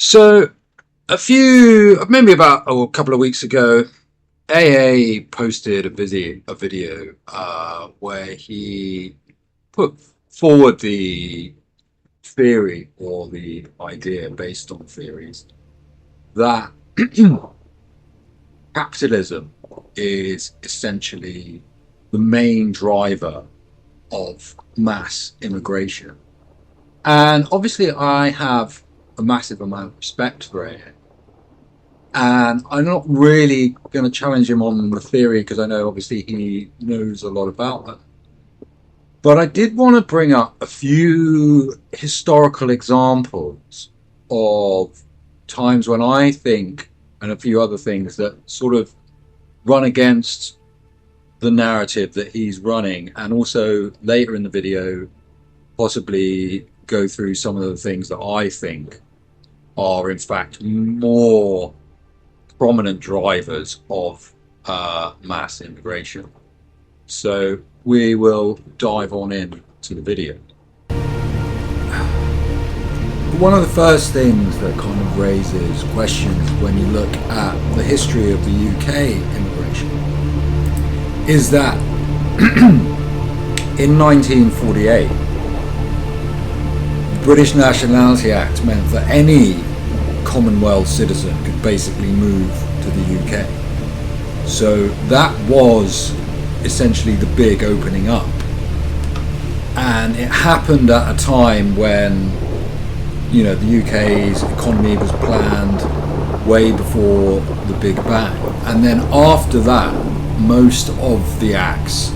So maybe about a couple of weeks ago, AA posted a video where he put forward the theory or the idea based on theories that capitalism is essentially the main driver of mass immigration. And obviously, I have a massive amount of respect for AA. And I'm not really going to challenge him on the theory because I know obviously he knows a lot about them. But I did want to bring up a few historical examples of times when I think, and a few other things that sort of run against the narrative that he's running, and also later in the video, possibly go through some of the things that I think are in fact more prominent drivers of mass immigration. So we will dive on in to the video. One of the first things that kind of raises questions when you look at the history of the UK immigration is that in 1948, the British Nationality Act meant that any Commonwealth citizen could basically move to the UK. So that was essentially the big opening up. And it happened at a time when, the UK's economy was planned way before the Big Bang. And then after that, most of the acts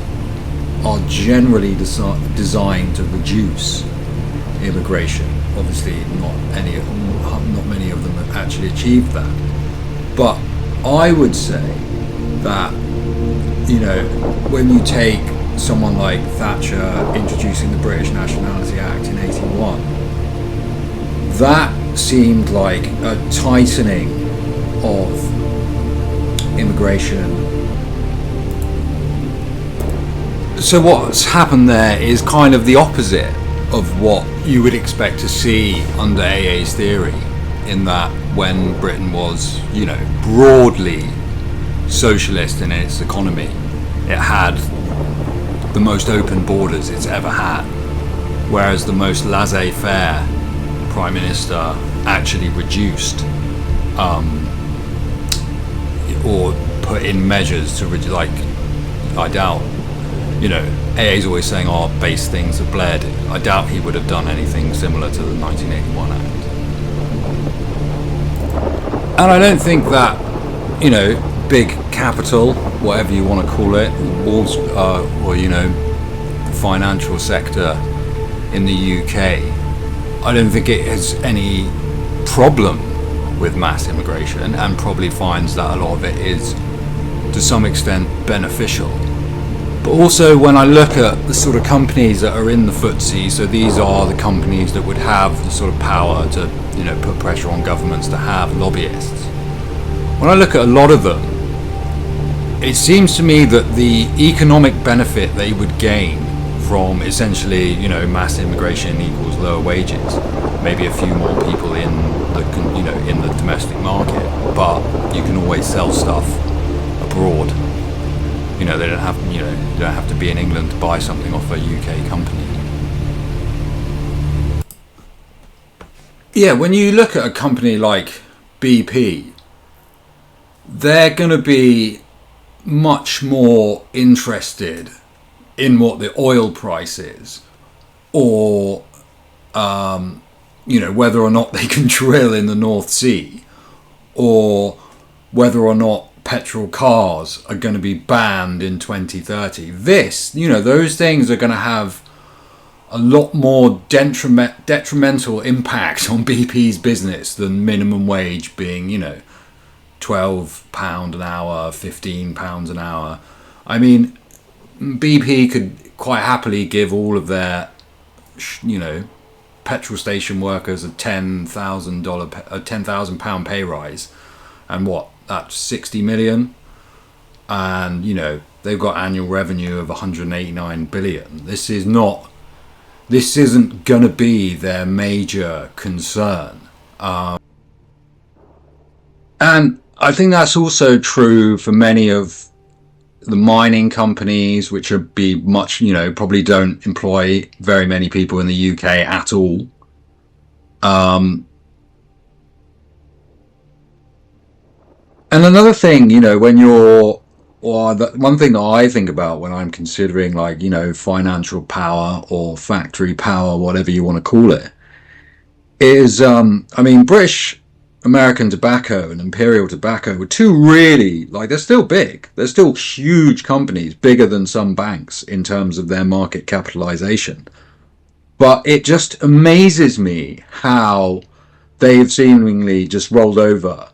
are generally designed to reduce immigration. Obviously, not many of them have actually achieved that. But I would say that, when you take someone like Thatcher introducing the British Nationality Act in 81, that seemed like a tightening of immigration. So what's happened there is kind of the opposite of what you would expect to see under AA's theory, in that when Britain was, broadly socialist in its economy, it had the most open borders it's ever had, whereas the most laissez-faire Prime Minister actually reduced or put in measures to I doubt, AA's always saying, base things have bled. I doubt he would have done anything similar to the 1981 Act. And I don't think that, big capital, whatever you want to call it, or the financial sector in the UK, I don't think it has any problem with mass immigration, and probably finds that a lot of it is to some extent beneficial. But also, when I look at the sort of companies that are in the FTSE, so these are the companies that would have the sort of power to, put pressure on governments to have lobbyists. When I look at a lot of them, it seems to me that the economic benefit they would gain from essentially, mass immigration equals lower wages, maybe a few more people in the domestic market, but you can always sell stuff abroad. They don't have to be in England to buy something off a UK company. Yeah, when you look at a company like BP, they're going to be much more interested in what the oil price is, or whether or not they can drill in the North Sea, or whether or not petrol cars are going to be banned in 2030. Those things are going to have a lot more detrimental impact on BP's business than minimum wage being, £12 an hour, £15 an hour. I mean, BP could quite happily give all of their, petrol station workers a £10,000 pay rise, and that's 60 million, and they've got annual revenue of 189 billion. This isn't going to be their major concern. And I think that's also true for many of the mining companies, which are be much, probably don't employ very many people in the UK at all. Um, and another thing, when you're, or the one thing that I think about when I'm considering, like, financial power or factory power, whatever you want to call it, is, I mean, British American Tobacco and Imperial Tobacco were two really, like, they're still big. They're still huge companies, bigger than some banks in terms of their market capitalization. But it just amazes me how they've seemingly just rolled over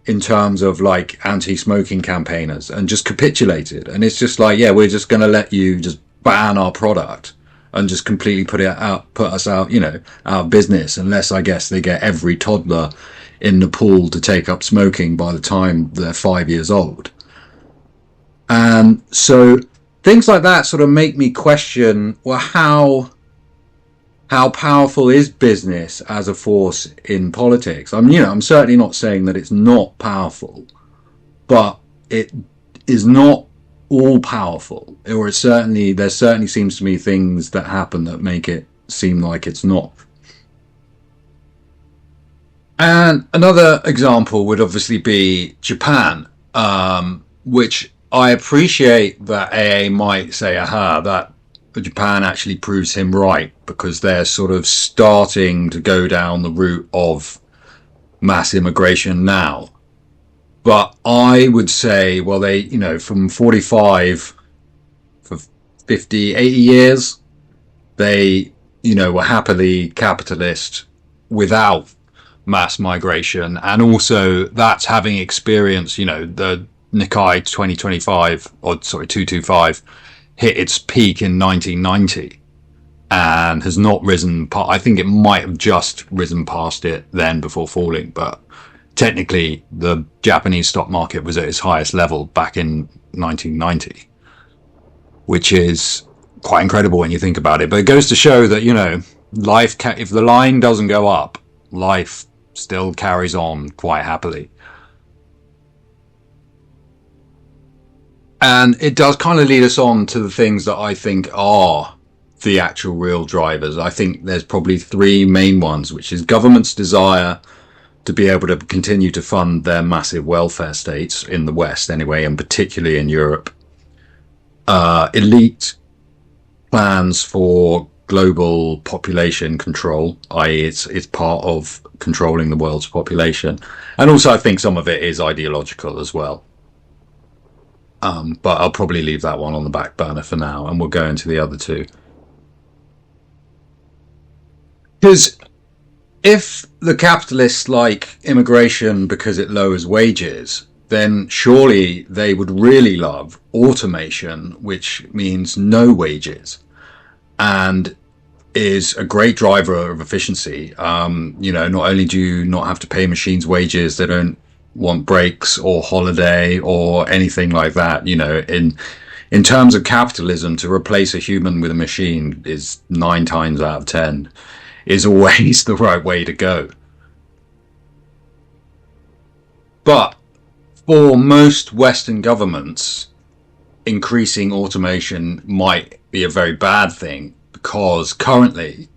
in terms of like anti-smoking campaigners and just capitulated. And it's just like, yeah, we're just going to let you just ban our product and just completely put us out, out of business, unless I guess they get every toddler in Nepal to take up smoking by the time they're 5 years old. And so things like that sort of make me question, well, how powerful is business as a force in politics? I'm certainly not saying that it's not powerful, but it is not all powerful, or there certainly seems to be things that happen that make it seem like it's not. And another example would obviously be Japan, which I appreciate that AA might say, aha, that Japan actually proves him right, because they're sort of starting to go down the route of mass immigration now. But I would say, well, they, from 45 for 50, 80 years, they, were happily capitalist without mass migration. And also that's having experienced, the Nikkei 2025, or sorry, 225, hit its peak in 1990 and has not risen. I think it might have just risen past it then before falling, but technically the Japanese stock market was at its highest level back in 1990, which is quite incredible when you think about it. But it goes to show that, life, if the line doesn't go up, life still carries on quite happily. And it does kind of lead us on to the things that I think are the actual real drivers. I think there's probably three main ones, which is government's desire to be able to continue to fund their massive welfare states in the West anyway, and particularly in Europe. Elite plans for global population control, i.e. it's part of controlling the world's population. And also I think some of it is ideological as well. But I'll probably leave that one on the back burner for now, and we'll go into the other two. Because if the capitalists like immigration because it lowers wages, then surely they would really love automation, which means no wages, and is a great driver of efficiency. Not only do you not have to pay machines wages, they don't want breaks or holiday or anything like that. In terms of capitalism, to replace a human with a machine is 9 times out of 10 is always the right way to go. But for most Western governments, increasing automation might be a very bad thing, because currently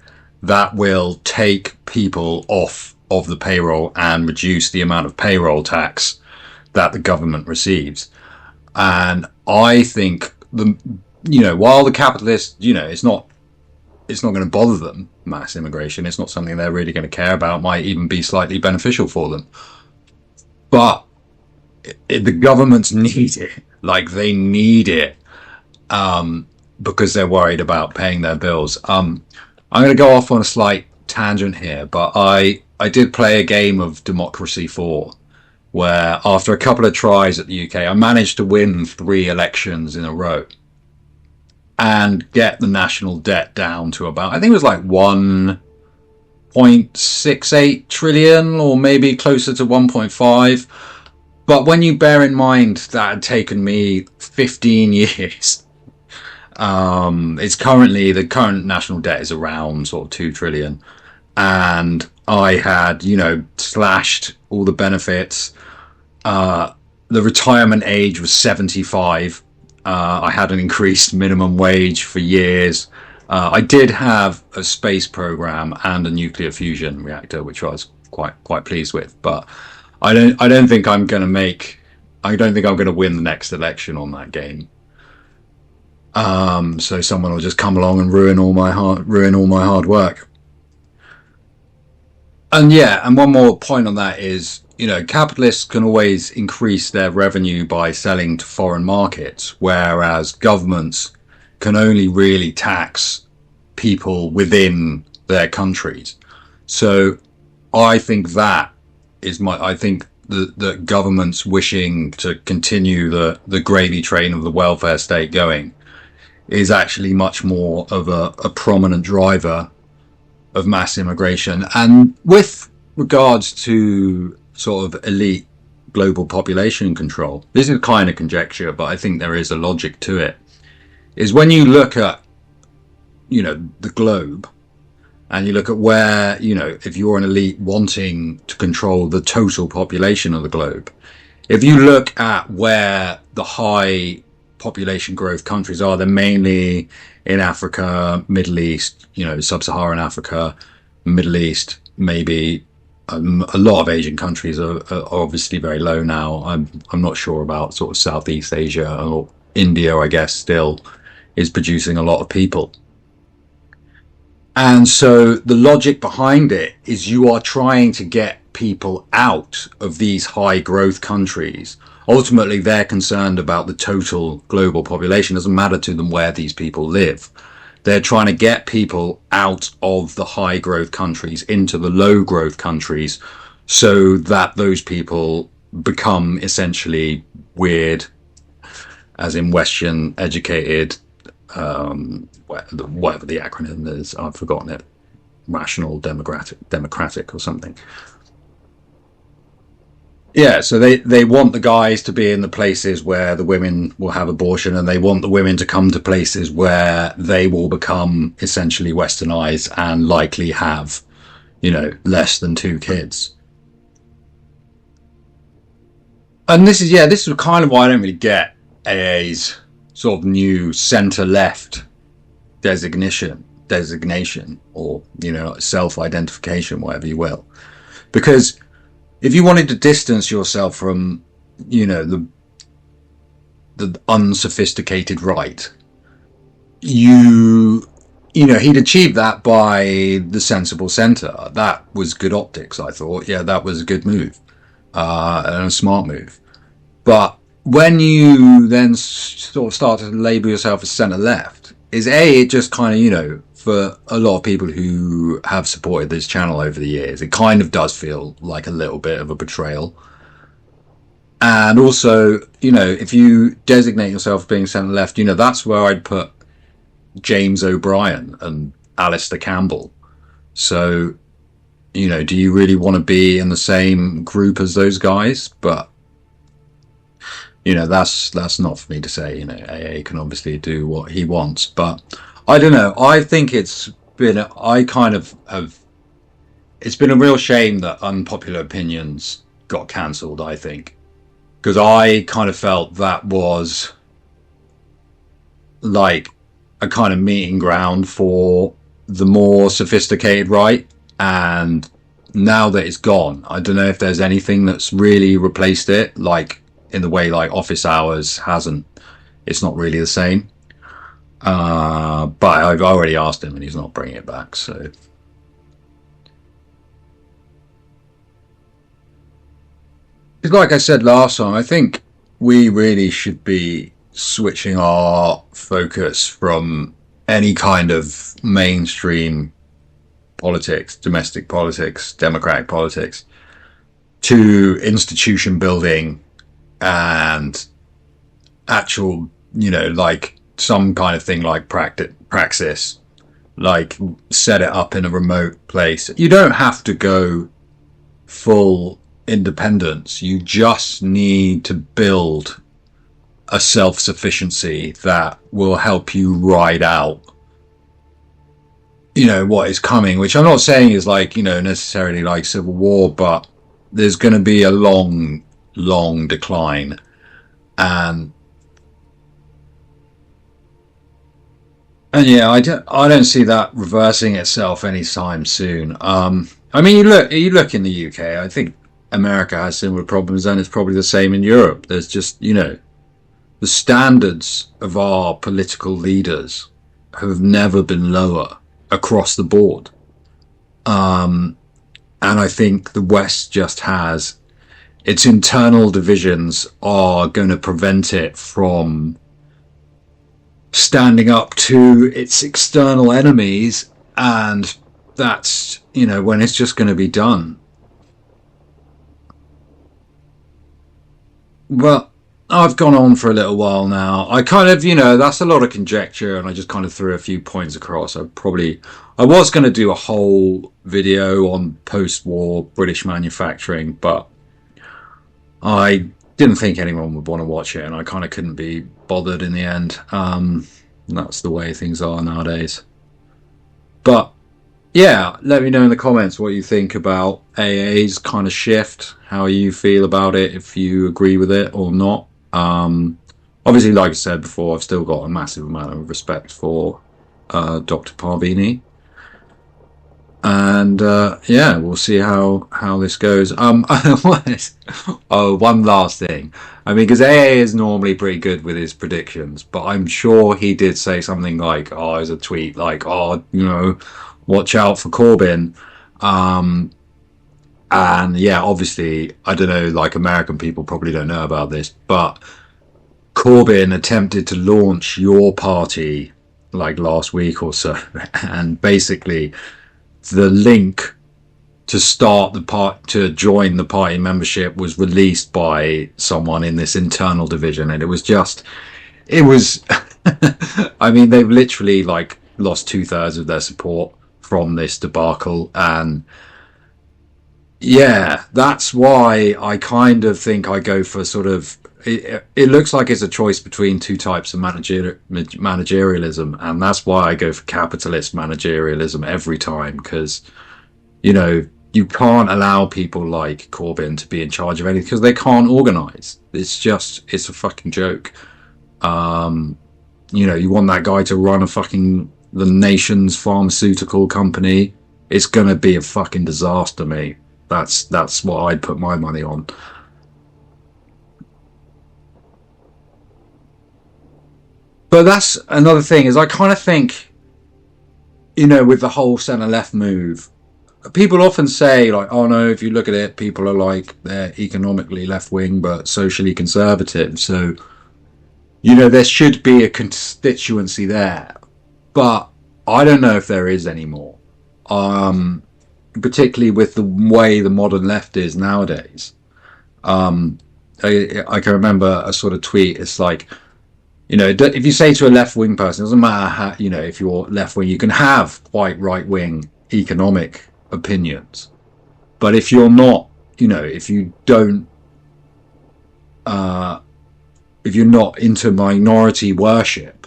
that will take people off of the payroll and reduce the amount of payroll tax that the government receives. And I think while the capitalists, it's not going to bother them, mass immigration, it's not something they're really going to care about, might even be slightly beneficial for them. But the governments need it, like they need it, because they're worried about paying their bills. I'm going to go off on a slight tangent here, but I did play a game of Democracy 4, where after a couple of tries at the UK, I managed to win 3 elections in a row and get the national debt down to about, I think it was like 1.68 trillion, or maybe closer to 1.5. But when you bear in mind that had taken me 15 years, the current national debt is around sort of 2 trillion. And I had, slashed all the benefits. The retirement age was 75. I had an increased minimum wage for years. I did have a space program and a nuclear fusion reactor, which I was quite pleased with. But I don't think I'm going to make. I don't think I'm going to win the next election on that game. So someone will just come along and ruin all my hard work. And yeah, and one more point on that is, capitalists can always increase their revenue by selling to foreign markets, whereas governments can only really tax people within their countries. So I think I think that governments wishing to continue the gravy train of the welfare state going is actually much more of a prominent driver of mass immigration. And with regards to sort of elite global population control, this is kind of conjecture, but I think there is a logic to it, is when you look at, the globe, and you look at where, if you're an elite wanting to control the total population of the globe, if you look at where the high population growth countries are, they're mainly in Africa, Middle East, sub-Saharan Africa, Middle East, maybe a lot of Asian countries are obviously very low now. I'm not sure about sort of Southeast Asia, or India, I guess, still is producing a lot of people. And so the logic behind it is you are trying to get people out of these high growth countries. Ultimately, they're concerned about the total global population. It doesn't matter to them where these people live. They're trying to get people out of the high growth countries into the low growth countries so that those people become essentially weird, as in Western educated, whatever the acronym is, I've forgotten it, rational democratic or something. Yeah, so they want the guys to be in the places where the women will have abortion, and they want the women to come to places where they will become essentially westernized and likely have, less than two kids. And this is kind of why I don't really get AA's sort of new center-left designation, or, self-identification, whatever you will. Because if you wanted to distance yourself from, the unsophisticated right, he'd achieved that by the sensible centre. That was good optics, I thought. Yeah, that was a good move, and a smart move. But when you then sort of start to label yourself as centre left, it just kind of, for a lot of people who have supported this channel over the years, it kind of does feel like a little bit of a betrayal. And also, if you designate yourself as being centre left, that's where I'd put James O'Brien and Alistair Campbell. So, do you really want to be in the same group as those guys? But, that's not for me to say. AA can obviously do what he wants, but I don't know. I think it's been a real shame that Unpopular Opinions got cancelled, I think. Because I kind of felt that was like a kind of meeting ground for the more sophisticated right. And now that it's gone, I don't know if there's anything that's really replaced it, like in the way like Office Hours hasn't. It's not really the same. But I've already asked him and he's not bringing it back, so. Like I said last time, I think we really should be switching our focus from any kind of mainstream politics, domestic politics, democratic politics, to institution building and actual, like some kind of thing like praxis, like set it up in a remote place. You don't have to go full independence. You just need to build a self-sufficiency that will help you ride out, what is coming, which I'm not saying is like, necessarily like civil war, but there's going to be a long long decline, and yeah, I don't see that reversing itself anytime soon. I mean, you look in the UK. I think America has similar problems, and it's probably the same in Europe. There's just, the standards of our political leaders have never been lower across the board. And I think the West just has its internal divisions are going to prevent it from standing up to its external enemies, and that's, when it's just going to be done. Well, I've gone on for a little while now. I kind of, that's a lot of conjecture, and I just kind of threw a few points across. I was going to do a whole video on post-war British manufacturing, but I didn't think anyone would want to watch it, and I kind of couldn't be bothered in the end. That's the way things are nowadays. But yeah, let me know in the comments what you think about AA's kind of shift, how you feel about it, if you agree with it or not. Obviously, like I said before, I've still got a massive amount of respect for Dr. Parvini. And yeah, we'll see how this goes. Oh, one last thing. I mean, because AA is normally pretty good with his predictions, but I'm sure he did say something like, "Oh, as a tweet, like, oh, watch out for Corbyn." And yeah, obviously, I don't know, like American people probably don't know about this, but Corbyn attempted to launch your party like last week or so, and basically the link to join the party membership was released by someone in this internal division, and it was I mean, they've literally like lost 2/3 of their support from this debacle, and yeah, that's why I kind of think I go for sort of it looks like it's a choice between two types of managerialism, and that's why I go for capitalist managerialism every time, because you can't allow people like Corbyn to be in charge of anything because they can't organize. It's a fucking joke. You want that guy to run the nation's pharmaceutical company, it's gonna be a fucking disaster, mate. That's what I'd put my money on. But that's another thing, is I kind of think, with the whole centre-left move, people often say, like, oh no, if you look at it, people are like, they're economically left-wing but socially conservative. So, there should be a constituency there. But I don't know if there is anymore. Particularly with the way the modern left is nowadays. I can remember a sort of tweet, it's like, if you say to a left-wing person, it doesn't matter how, if you're left-wing, you can have quite right-wing economic opinions. But if you're not, if you don't, if you're not into minority worship,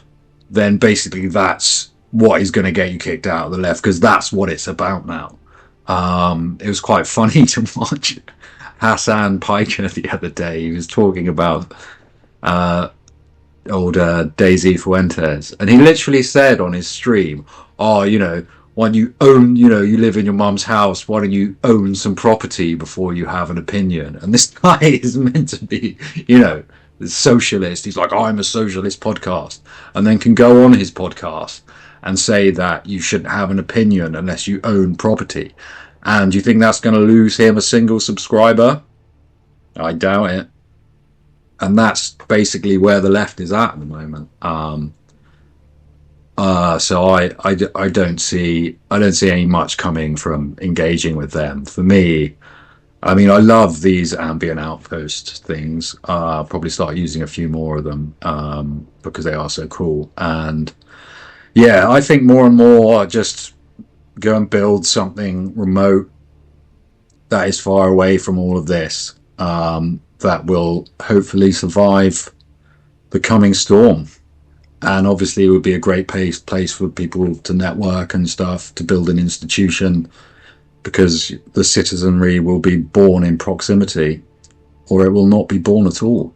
then basically that's what is going to get you kicked out of the left, because that's what it's about now. It was quite funny to watch Hassan Piker the other day. He was talking about old Daisy Fuentes, and he literally said on his stream, oh, when you own, you live in your mum's house, why don't you own some property before you have an opinion? And this guy is meant to be, socialist. He's like, I'm a socialist podcast, and then can go on his podcast and say that you shouldn't have an opinion unless you own property. And do you think that's going to lose him a single subscriber? I doubt it. And that's basically where the left is at the moment. So I don't see any much coming from engaging with them. For me, I mean, I love these ambient outpost things. Probably start using a few more of them because they are so cool. And yeah, I think more and more just go and build something remote that is far away from all of this, that will hopefully survive the coming storm. And obviously it would be a great place for people to network and stuff, to build an institution, because the citizenry will be born in proximity. or it will not be born at all.